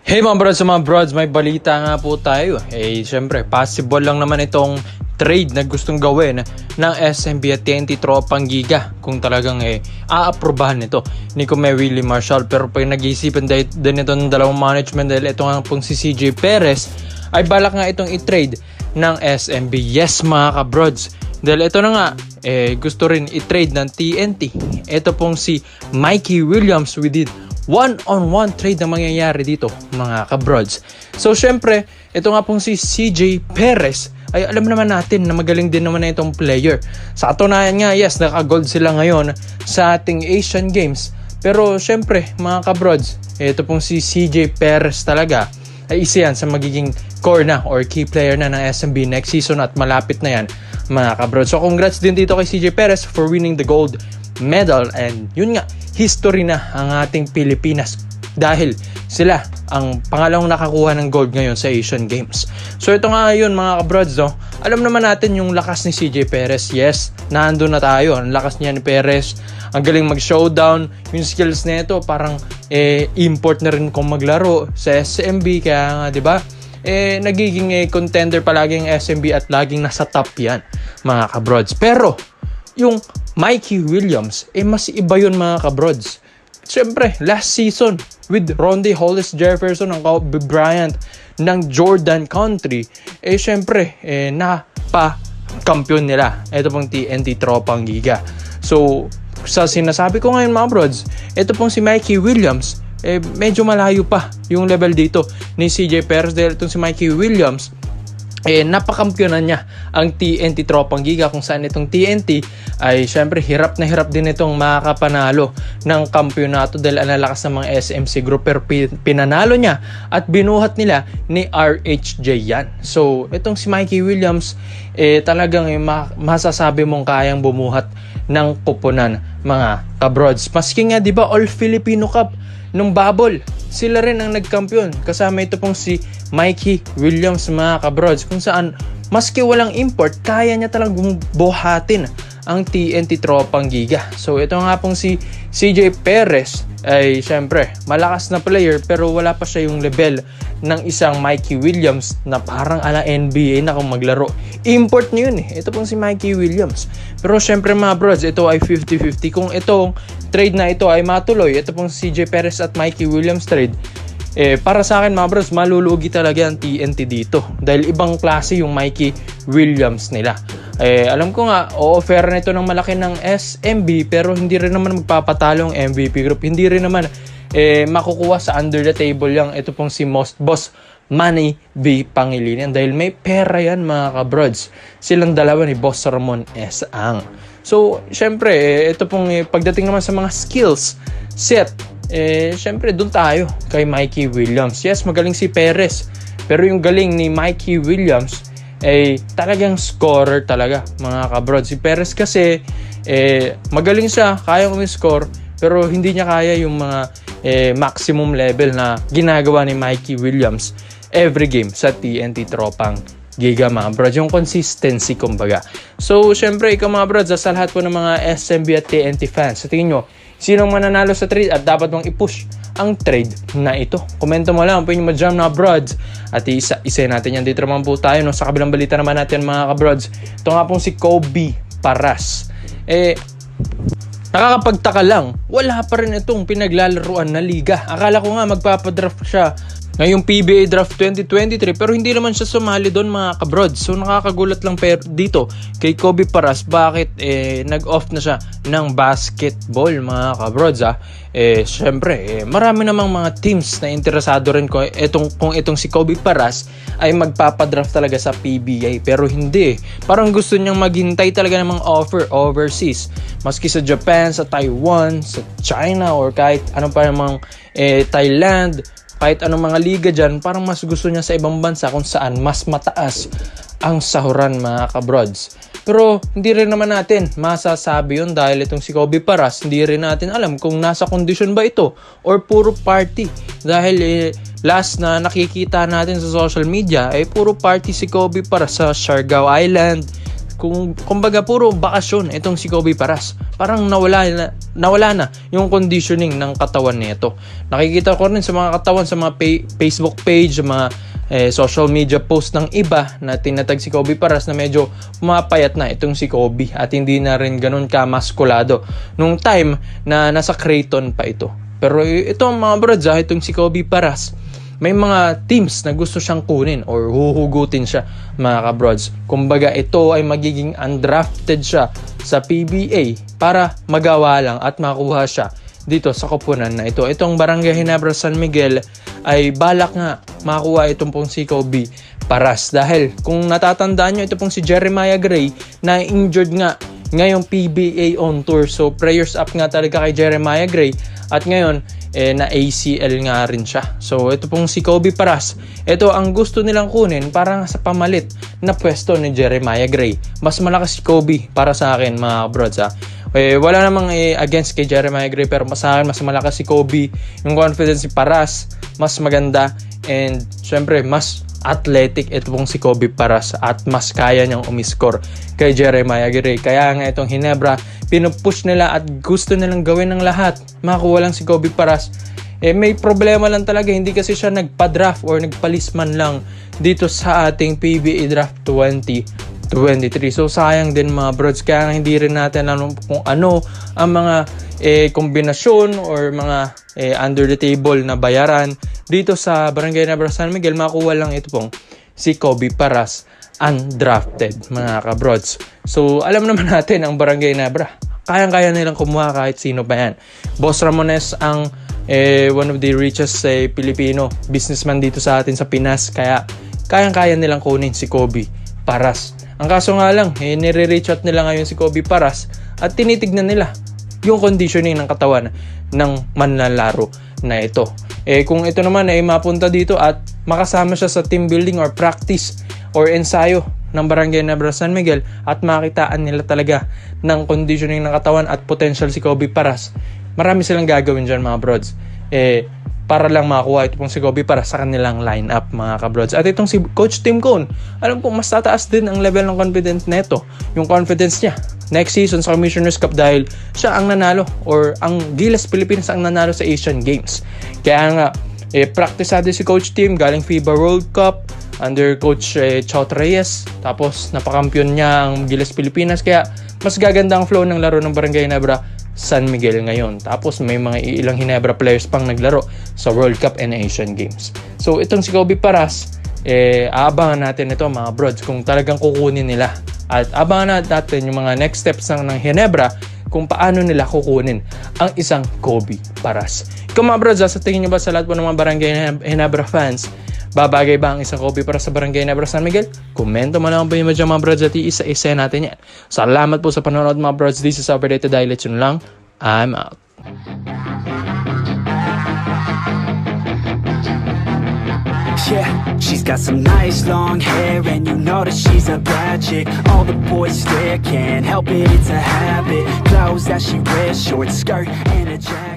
Hey mga brods, may balita nga po tayo. Syempre, possible lang naman itong trade na gustong gawin ng SMB at TNT Tropang Giga kung talagang aaprobahan nito ni Kume Willie Marshall. Pero pag nag-iisipan din ito ng dalawang management dahil ito nga pong si CJ Perez ay balak nga itong i-trade ng SMB. Yes mga kabrods, dahil ito na nga gusto rin i-trade ng TNT. Ito pong si Mikey Williams with one-on-one trade na mangyayari dito mga kabrods. So syempre, ito nga pong si CJ Perez ay alam naman natin na magaling din naman na itong player. Sa katunayan nga, yes, naka-gold sila ngayon sa ating Asian Games. Pero syempre mga kabrods, ito pong si CJ Perez talaga ay isa yan sa magiging core na or key player na ng SMB next season at malapit na yan mga kabrods. So congrats din dito kay CJ Perez for winning the gold medal, and yun nga, history na ang ating Pilipinas dahil sila ang pangalawang nakakuha ng gold ngayon sa Asian Games. So ito nga yun mga kabrods, no? Alam naman natin yung lakas ni CJ Perez. Yes, nandun na tayo. Ang lakas niya ni Perez, ang galing mag-showdown, yung skills nito parang import na rin kung maglaro sa SMB. Kaya nga, di ba? Nagiging contender palagi ang SMB at laging nasa top yan mga kabrods. Pero yung Mikey Williams, mas iba yun mga kabrods. Siyempre, last season with Ronde Hollis Jefferson ang Kobe Bryant ng Jordan Country, siyempre, napa-kampiyon nila. Ito pong TNT Tropang Giga. So, sa sinasabi ko ngayon mga brods, ito pong si Mikey Williams, medyo malayo pa yung level dito ni CJ Perez dahil itong si Mikey Williams, napakampyonan niya ang TNT Tropang Giga kung saan itong TNT ay syempre hirap na hirap din itong makakapanalo ng kampyonato dahil ang lalakas ng mga SMC group, pero pinanalo niya at binuhat nila ni RHJ yan. So itong si Mikey Williams talagang masasabi mong kayang bumuhat ng kupunan mga kabrods. Maski nga 'di ba All Filipino Cup nung bubble, sila rin ang nagkampiyon. Kasama ito pong si Mikey Williams mga kabrods, kung saan maski walang import, kaya niya talagang buhatin ang TNT Tropang Giga. So ito nga pong si CJ Perez ay syempre malakas na player pero wala pa siya yung level ng isang Mikey Williams na parang ala NBA na kung maglaro. Import niyo yun Ito pong si Mikey Williams. Pero syempre mga brods, ito ay 50-50. Kung itong trade na ito ay matuloy, ito pong CJ Perez at Mikey Williams trade, para sa akin mga bros, malulugi talaga ang TNT dito dahil ibang klase yung Mikey Williams nila. Alam ko nga, o-offer na ito ng malaki ng SMB pero hindi rin naman magpapatalo ang MVP group. Hindi rin naman makukuha sa under the table yung ito pong si Boss Manny V. Pangilinan dahil may pera yan mga kabrods. Silang dalawa ni Boss Ramon S. Ang. So, syempre, ito pong pagdating naman sa mga skills set, syempre, dun tayo kay Mikey Williams. Yes, magaling si Perez. Pero yung galing ni Mikey Williams talagang scorer talaga, mga kabrods. Si Perez kasi, magaling siya, kaya score pero hindi niya kaya yung mga maximum level na ginagawa ni Mikey Williams every game sa TNT Tropang Giga, mga brods. Yung consistency, kumbaga. So, syempre, ikaw mga brods, sa lahat po ng mga SMB at TNT fans, sa tingin nyo, sinong mananalo sa trade at dapat mong i-push ang trade na ito? Komento mo lang, pwede nyo ma-jam na brods. At isa natin yan. Dito naman po tayo. No? Sa kabilang balita naman natin mga kabrods. Ito nga pong si Kobe Paras. Nakakapagtaka lang, wala pa rin itong pinaglalaruan na liga. Akala ko nga magpapadraft siya ngayong PBA Draft 2023 pero hindi naman siya sumali doon mga kabrods. So nakakagulat lang dito kay Kobe Paras bakit nag-off na siya ng basketball mga kabrods. Syempre marami namang mga teams na interesado rin kung itong si Kobe Paras ay magpapadraft talaga sa PBA pero hindi. Parang gusto niyang maghintay talaga ng mga offer overseas. Maski sa Japan, sa Taiwan, sa China or kahit ano pa namang Thailand, kahit anong mga liga dyan, parang mas gusto niya sa ibang bansa kung saan mas mataas ang sahuran mga kabrods. Pero hindi rin naman natin masasabi yun dahil itong si Kobe Paras, hindi rin natin alam kung nasa kondisyon ba ito or puro party. Dahil last na nakikita natin sa social media ay puro party si Kobe Paras sa Siargao Island, kumbaga puro bakasyon itong si Kobe Paras. Parang nawala na yung conditioning ng katawan nito. Nakikita ko rin sa mga katawan sa mga Facebook page, mga social media post ng iba na tinatag si Kobe Paras na medyo pumapayat na itong si Kobe at hindi na rin ganun kamaskulado nung time na nasa Creighton pa ito. Pero ito mga brods, itong si Kobe Paras, may mga teams na gusto siyang kunin or huhugutin siya mga kabrods. Kumbaga ito ay magiging undrafted siya sa PBA para magawa lang at makuha siya dito sa koponan na ito. Itong Barangay Ginebra San Miguel ay balak nga makuha itong pong si Kobe Paras. Dahil kung natatandaan nyo, ito pong si Jeremiah Gray na injured nga ngayong PBA on tour. So prayers up nga talaga kay Jeremiah Gray. At ngayon, na ACL nga rin siya. So ito pong si Kobe Paras, ito ang gusto nilang kunin para sa pamalit na pwesto ni Jeremiah Gray. Mas malakas si Kobe para sa akin mga brods ha. Wala namang against kay Jeremiah Gray, pero sa akin mas malakas si Kobe. Yung confidence si Paras mas maganda, and syempre mas athletic ito pong si Kobe Paras at mas kaya niyang umiscore kay Jeremiah Gray. Kaya nga itong Ginebra, pinupush nila at gusto nilang gawin ng lahat makuha lang si Kobe Paras. May problema lang talaga, hindi kasi siya nagpa-draft or nagpalisman lang dito sa ating PBA Draft 2023. So sayang din mga brods, kaya hindi rin natin alam kung ano ang mga kombinasyon or mga under the table na bayaran dito sa Barangay Ginebra San Miguel. Makuha lang ito pong si Kobe Paras undrafted mga kabrods. So alam naman natin ang Barangay Ginebra, kayang-kaya nilang kumuha kahit sino pa yan. Boss Ramones ang one of the richest Filipino businessman dito sa atin sa Pinas, kaya kayang-kaya nilang kunin si Kobe Paras. Ang kaso nga lang, nire-reach out nila ngayon si Kobe Paras at tinitignan nila yung conditioning ng katawan ng manlalaro na ito. Kung ito naman ay mapunta dito at makasama siya sa team building or practice or ensayo ng Barangay Ginebra San Miguel at makitaan nila talaga ng conditioning ng katawan at potential si Kobe Paras, marami silang gagawin dyan mga brods. Para lang makuha ito pong si Kobe Paras sa kanilang lineup mga kabrods. At itong si Coach Tim Cone, alam ko mas tataas din ang level ng confidence neto. Yung confidence niya next season sa Commissioner's Cup dahil siya ang nanalo or ang Gilas Philippines ang nanalo sa Asian Games. Kaya nga, praktisado si Coach Tim galing FIBA World Cup under Coach Chot Reyes. Tapos napakampiyon niya ang Gilas Pilipinas. Kaya mas gaganda ang flow ng laro ng Barangay Ginebra San Miguel ngayon. Tapos may mga ilang Ginebra players pang naglaro sa World Cup and Asian Games. So itong si Kobe Paras, aabangan natin ito mga brods kung talagang kukunin nila. At abangan natin yung mga next steps ng Ginebra kung paano nila kukunin ang isang Kobe Paras. Ikaw mga brods, sa tingin nyo ba sa lahat po ng mga Barangay Ginebra fans, babagay ba ang isang Kobe Paras sa Barangay Ginebra San Miguel? Komento mo lang po yung mga brods at isa-isa natin yan. Salamat po sa panonood mga brods. This is Upper Data Dialect. Yun lang. I'm out. Yeah, she's got some nice long hair, and you know that she's a bad chick. All the boys stare, can't help it, it's a habit. Clothes that she wears, short skirt and a jacket.